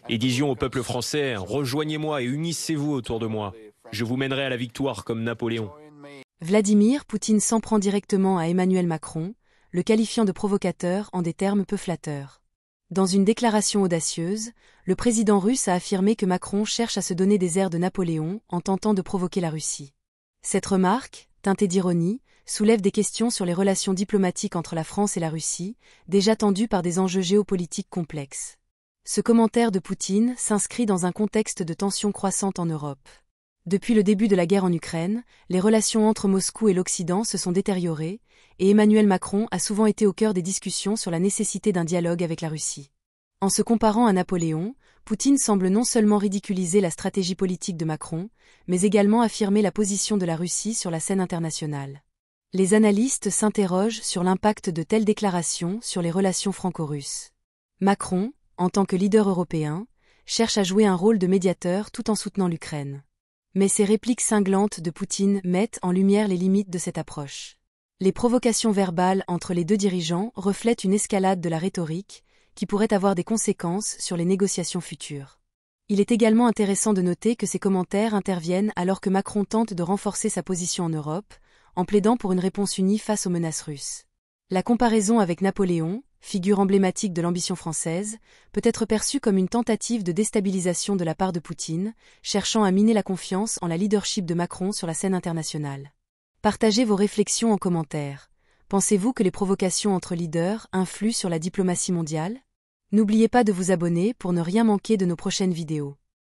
Et disions au peuple français, rejoignez-moi et unissez-vous autour de moi. Je vous mènerai à la victoire comme Napoléon. Vladimir Poutine s'en prend directement à Emmanuel Macron, le qualifiant de provocateur en des termes peu flatteurs. Dans une déclaration audacieuse, le président russe a affirmé que Macron cherche à se donner des airs de Napoléon en tentant de provoquer la Russie. Cette remarque, teintée d'ironie, soulève des questions sur les relations diplomatiques entre la France et la Russie, déjà tendues par des enjeux géopolitiques complexes. Ce commentaire de Poutine s'inscrit dans un contexte de tensions croissantes en Europe. Depuis le début de la guerre en Ukraine, les relations entre Moscou et l'Occident se sont détériorées, et Emmanuel Macron a souvent été au cœur des discussions sur la nécessité d'un dialogue avec la Russie. En se comparant à Napoléon, Poutine semble non seulement ridiculiser la stratégie politique de Macron, mais également affirmer la position de la Russie sur la scène internationale. Les analystes s'interrogent sur l'impact de telles déclarations sur les relations franco-russes. Macron, en tant que leader européen, cherche à jouer un rôle de médiateur tout en soutenant l'Ukraine. Mais ces répliques cinglantes de Poutine mettent en lumière les limites de cette approche. Les provocations verbales entre les deux dirigeants reflètent une escalade de la rhétorique qui pourrait avoir des conséquences sur les négociations futures. Il est également intéressant de noter que ces commentaires interviennent alors que Macron tente de renforcer sa position en Europe, en plaidant pour une réponse unie face aux menaces russes. La comparaison avec Napoléon, figure emblématique de l'ambition française, peut être perçue comme une tentative de déstabilisation de la part de Poutine, cherchant à miner la confiance en la leadership de Macron sur la scène internationale. Partagez vos réflexions en commentaire. Pensez-vous que les provocations entre leaders influent sur la diplomatie mondiale ? N'oubliez pas de vous abonner pour ne rien manquer de nos prochaines vidéos.